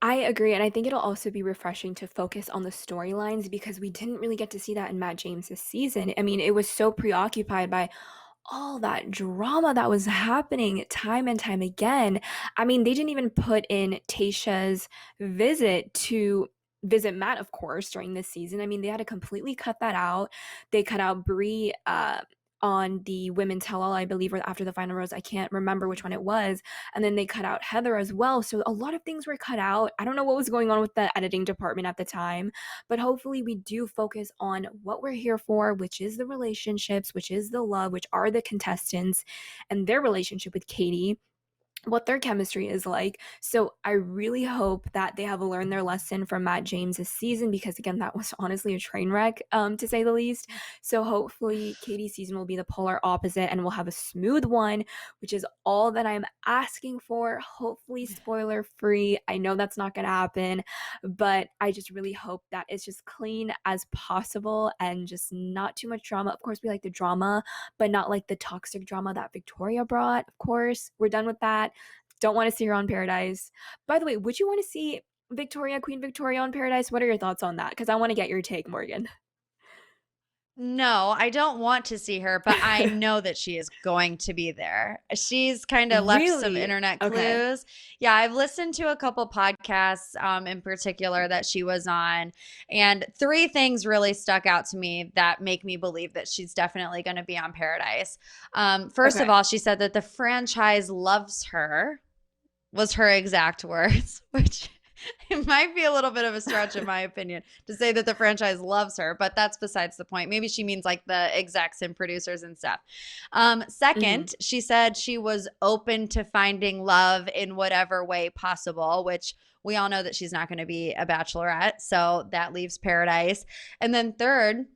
I agree, and I think it'll also be refreshing to focus on the storylines because we didn't really get to see that in Matt James' season. I mean, it was so preoccupied by all that drama that was happening time and time again. I mean, they didn't even put in Tayshia's visit to visit Matt, of course, during this season. I mean, they had to completely cut that out. They cut out Brie on the women's tell-all, I believe, or after the final rose. I can't remember which one it was. And then they cut out Heather as well. So a lot of things were cut out. I don't know what was going on with the editing department at the time, but hopefully we do focus on what we're here for, which is the relationships, which is the love, which are the contestants and their relationship with Katie, what their chemistry is like. So I really hope that they have learned their lesson from Matt James' season because, again, that was honestly a train wreck, to say the least. So hopefully Katie's season will be the polar opposite and we'll have a smooth one, which is all that I'm asking for. Hopefully spoiler free. I know that's not going to happen, but I just really hope that it's just clean as possible and just not too much drama. Of course, we like the drama, but not like the toxic drama that Victoria brought. Of course, we're done with that. Don't want to see her on Paradise. By the way, would you want to see Queen Victoria on Paradise? What are your thoughts on that? Because I want to get your take, Morgan. No, I don't want to see her, but I know that she is going to be there. She's kind of left some Really? internet Okay. clues. Yeah, I've listened to a couple podcasts in particular that she was on, and three things really stuck out to me that make me believe that she's definitely going to be on Paradise. First of Okay. all, she said that the franchise loves her, was her exact words, which it might be a little bit of a stretch, in my opinion, to say that the franchise loves her, but that's besides the point. Maybe she means like the execs and producers and stuff. Hmm. Second, she said she was open to finding love in whatever way possible, which we all know that she's not going to be a bachelorette. So that leaves Paradise. And then third,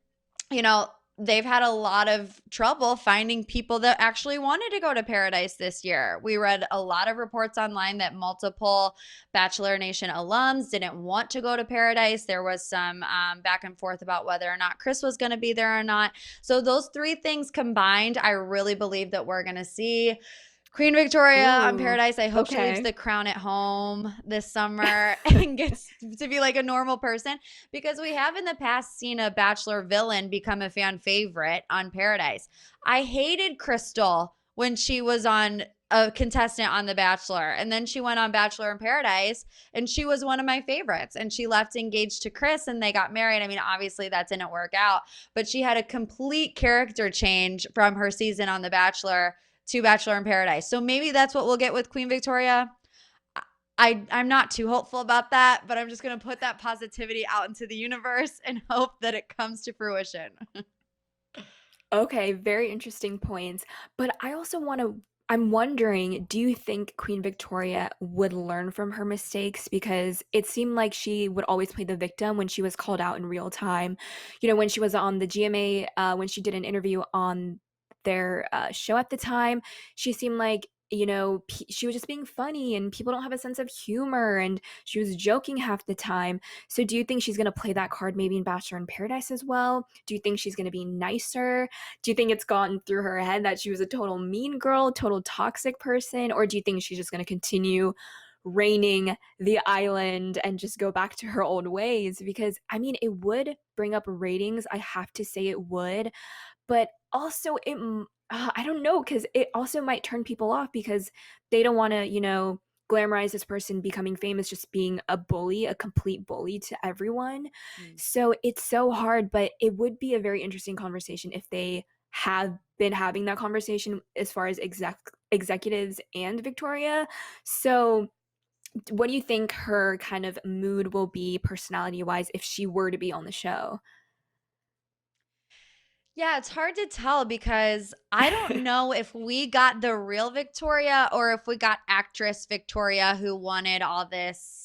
you know, they've had a lot of trouble finding people that actually wanted to go to Paradise this year. We read a lot of reports online that multiple Bachelor Nation alums didn't want to go to Paradise. There was some back and forth about whether or not Chris was going to be there or not. So, those three things combined, I really believe that we're going to see Queen Victoria on Ooh. Paradise. I hope she leaves Okay. the crown at home this summer and gets to be like a normal person, because we have in the past seen a Bachelor villain become a fan favorite on Paradise. I hated Crystal when she was on a contestant on The Bachelor, and then she went on Bachelor in Paradise and she was one of my favorites, and she left engaged to Chris and they got married. I mean, obviously that didn't work out, but she had a complete character change from her season on The Bachelor to Bachelor in Paradise. So maybe that's what we'll get with Queen Victoria. I'm not too hopeful about that, but I'm just going to put that positivity out into the universe and hope that it comes to fruition. Okay, very interesting points. But I also want to, I'm wondering, do you think Queen Victoria would learn from her mistakes? Because it seemed like she would always play the victim when she was called out in real time. You know, when she was on the GMA, when she did an interview on their show at the time, she seemed like, you know, she was just being funny and people don't have a sense of humor and she was joking half the time. So do you think she's going to play that card maybe in Bachelor in Paradise as well? Do you think she's going to be nicer? Do you think it's gotten through her head that she was a total mean girl, total toxic person? Or do you think she's just going to continue reigning the island and just go back to her old ways? Because, I mean, it would bring up ratings. I have to say it would. But also, I don't know, because it also might turn people off because they don't want to, you know, glamorize this person becoming famous just being a bully, a complete bully to everyone. Mm. So it's so hard, but it would be a very interesting conversation if they have been having that conversation as far as executives and Victoria. So what do you think her kind of mood will be personality wise if she were to be on the show? Yeah, it's hard to tell because I don't know if we got the real Victoria or if we got actress Victoria who wanted all this,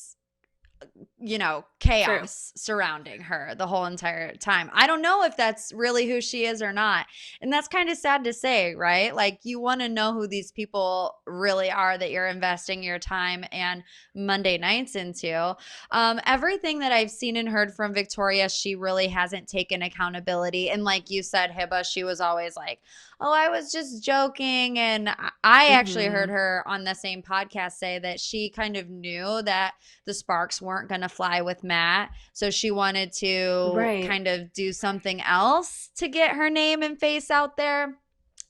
True. chaos surrounding her the whole entire time. I don't know if that's really who she is or not. And that's kind of sad to say, right? Like, you want to know who these people really are that you're investing your time and Monday nights into. Everything that I've seen and heard from Victoria, she really hasn't taken accountability. And like you said, Hiba, she was always like, oh, I was just joking. And I actually heard Mhm. her on the same podcast say that she kind of knew that the sparks weren't going to fly with Matt. So she wanted to Right. kind of do something else to get her name and face out there.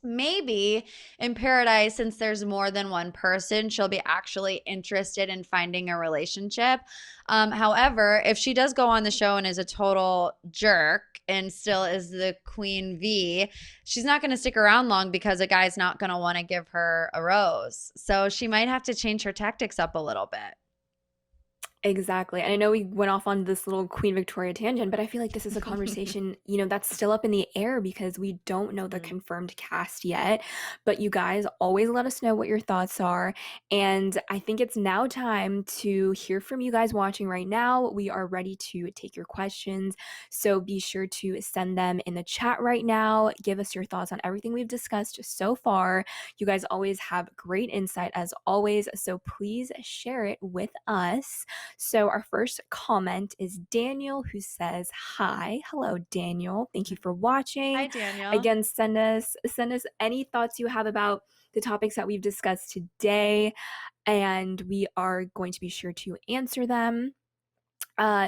Maybe in Paradise, since there's more than one person, she'll be actually interested in finding a relationship. However, if she does go on the show and is a total jerk and still is the queen V, she's not going to stick around long because a guy's not going to want to give her a rose. So she might have to change her tactics up a little bit. Exactly. And I know we went off on this little Queen Victoria tangent, but I feel like this is a conversation, you know, that's still up in the air because we don't know the Mhm. confirmed cast yet. But you guys always let us know what your thoughts are. And I think it's now time to hear from you guys watching right now. We are ready to take your questions. So be sure to send them in the chat right now. Give us your thoughts on everything we've discussed so far. You guys always have great insight as always. So please share it with us. So our first comment is Daniel, who says, "Hi, hello Daniel. Thank you for Hi, watching. Daniel. Again, send us any thoughts you have about the topics that we've discussed today, and we are going to be sure to answer them."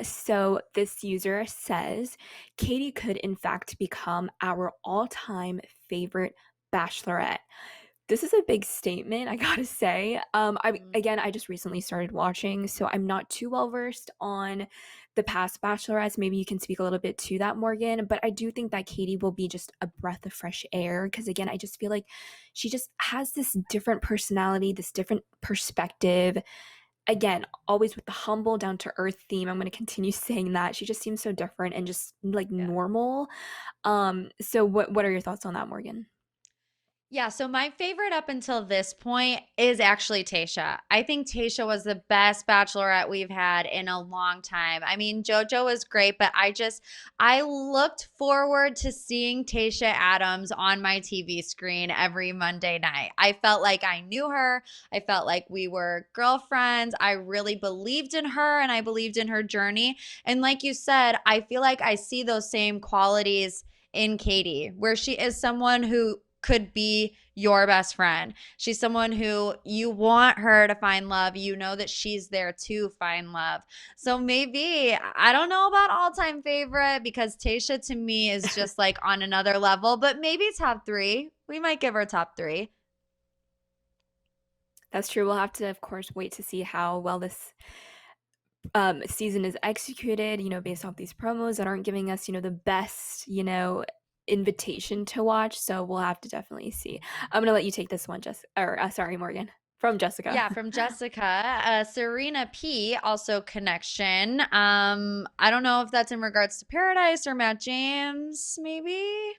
So this user says Katie could in fact become our all-time favorite bachelorette. This is a big statement, I gotta say. I just recently started watching, so I'm not too well versed on the past bachelorettes. Maybe you can speak a little bit to that, Morgan. But I do think that Katie will be just a breath of fresh air because again, I just feel like she just has this different personality, this different perspective. Again, always with the humble, down to earth theme. I'm going to continue saying that. She just seems so different and just like Yeah. normal. So what are your thoughts on that, Morgan? Yeah, so my favorite up until this point is actually Tayshia. I think Tayshia was the best bachelorette we've had in a long time. I mean, JoJo was great, but I looked forward to seeing Tayshia Adams on my TV screen every Monday night. I felt like I knew her. I felt like we were girlfriends. I really believed in her and I believed in her journey. And like you said, I feel like I see those same qualities in Katie, where she is someone who could be your best friend. She's someone who you want her to find love. You know that she's there to find love. So maybe, I don't know about all-time favorite because Tayshia to me is just like on another level, but maybe top three. We might give her top three. That's true. We'll have to, of course, wait to see how well this season is executed, based off these promos that aren't giving us, the best, invitation to watch. So we'll have to definitely see. I'm gonna let you take this one, sorry, Morgan, from Jessica. Yeah, from Jessica. Serena P, also connection. I don't know if that's in regards to Paradise or Matt James, maybe.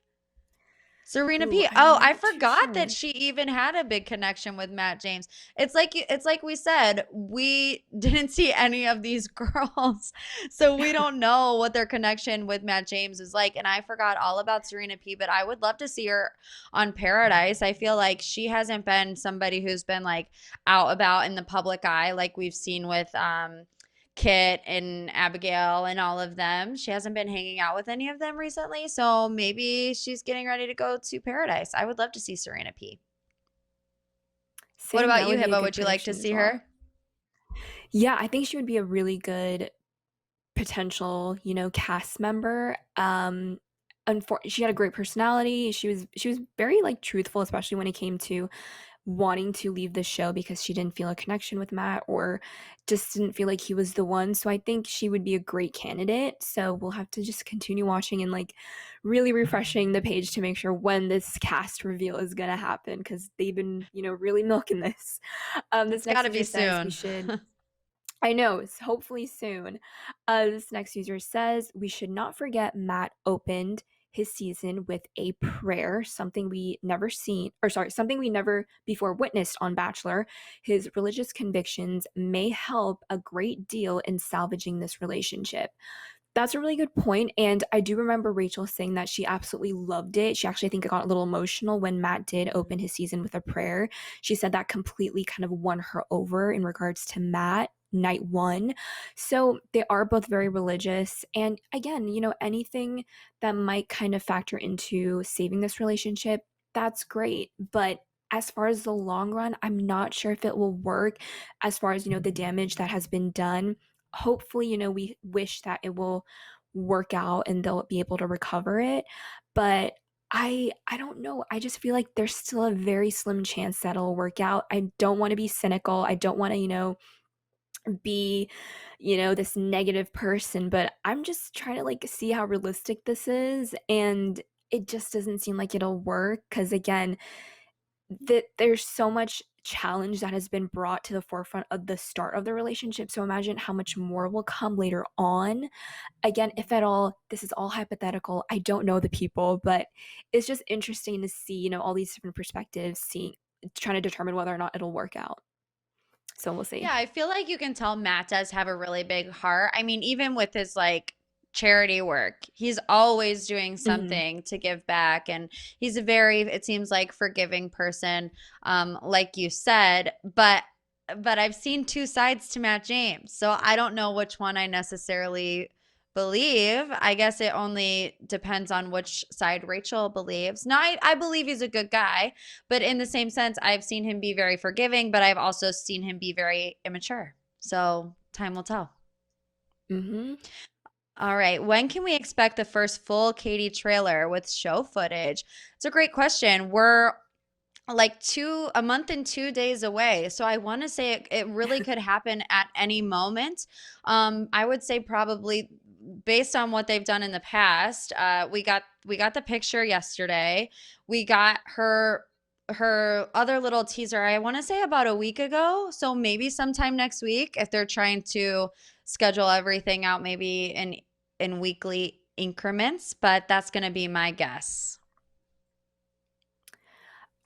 Serena Ooh, P. I'm Oh, I not too forgot that sure. she even had a big connection with Matt James. It's like we said, we didn't see any of these girls. So we don't know what their connection with Matt James is like. And I forgot all about Serena P, but I would love to see her on Paradise. I feel like she hasn't been somebody who's been like out about in the public eye like we've seen with Kit and Abigail and all of them. She hasn't been hanging out with any of them recently, so maybe she's getting ready to go to Paradise. I would love to see Serena P. What Same, about that you, would be a Hibbo? good Would you like to prediction as see well. her? Yeah, I think she would be a really good potential, cast member. She had a great personality. She was very like truthful, especially when it came to wanting to leave the show because she didn't feel a connection with Matt or just didn't feel like he was the one. So I think she would be a great candidate. So we'll have to just continue watching and like really refreshing the page to make sure when this cast reveal is gonna happen because they've been, really milking this. This It's next got to be user says we soon. should I know, it's hopefully soon. This next user says we should not forget Matt opened his season with a prayer, something we never before witnessed on Bachelor. His religious convictions may help a great deal in salvaging this relationship. That's a really good point, and I do remember Rachael saying that she absolutely loved it. She actually, I think, got a little emotional when Matt did open his season with a prayer. She said that completely kind of won her over in regards to Matt night one. So they are both very religious. And again, anything that might kind of factor into saving this relationship, that's great. But as far as the long run, I'm not sure if it will work as far as, the damage that has been done. Hopefully, we wish that it will work out and they'll be able to recover it. But I don't know. I just feel like there's still a very slim chance that it'll work out. I don't want to be cynical. I don't want to, be, this negative person, but I'm just trying to like see how realistic this is. And it just doesn't seem like it'll work. Cause again, there's so much challenge that has been brought to the forefront of the start of the relationship. So imagine how much more will come later on. Again, if at all, this is all hypothetical. I don't know the people, but it's just interesting to see, all these different perspectives, trying to determine whether or not it'll work out. So we'll see. Yeah, I feel like you can tell Matt does have a really big heart. I mean, even with his like charity work, he's always doing Mhm. something to give back. And he's a very, it seems like, forgiving person, like you said. But I've seen two sides to Matt James. So I don't know which one I necessarily believe. I guess it only depends on which side Rachael believes. No, I believe he's a good guy. But in the same sense, I've seen him be very forgiving, but I've also seen him be very immature. So time will tell. Mm-hmm. All right. When can we expect the first full Katie trailer with show footage? It's a great question. We're like a month and 2 days away. So I want to say it really could happen at any moment. I would say probably based on what they've done in the past. We got the picture yesterday. We got her other little teaser, I want to say about a week ago. So maybe sometime next week if they're trying to schedule everything out maybe in weekly increments, but that's going to be my guess.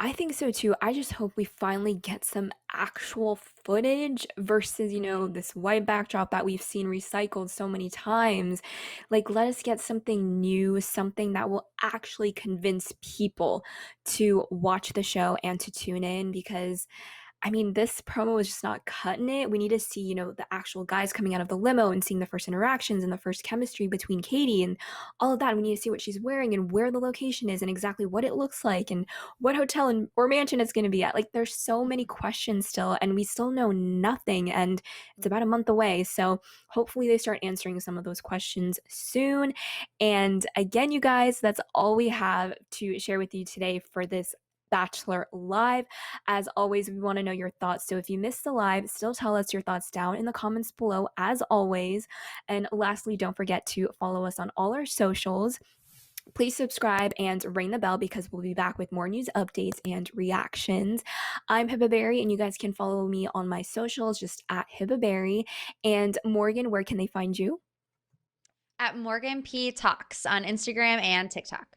I think so too. I just hope we finally get some actual footage versus, this white backdrop that we've seen recycled so many times. Like, let us get something new, something that will actually convince people to watch the show and to tune in because this promo is just not cutting it. We need to see, the actual guys coming out of the limo and seeing the first interactions and the first chemistry between Katie and all of that. We need to see what she's wearing and where the location is and exactly what it looks like and what hotel or mansion it's going to be at. Like, there's so many questions still, and we still know nothing, and it's about a month away. So hopefully they start answering some of those questions soon. And again, you guys, that's all we have to share with you today for this Bachelor Live. As always, we want to know your thoughts. So if you missed the live, still tell us your thoughts down in the comments below, as always. And lastly, don't forget to follow us on all our socials. Please subscribe and ring the bell because we'll be back with more news updates and reactions. I'm Hibbaberry, and you guys can follow me on my socials just at Hibbaberry. And Morgan, where can they find you? At Morgan P Talks on Instagram and TikTok.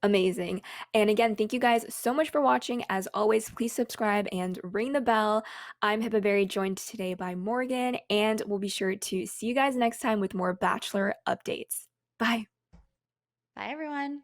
Amazing. And again, thank you guys so much for watching. As always, please subscribe and ring the bell. I'm Hibbaberry, joined today by Morgan, and we'll be sure to see you guys next time with more Bachelor updates. Bye. Bye, everyone.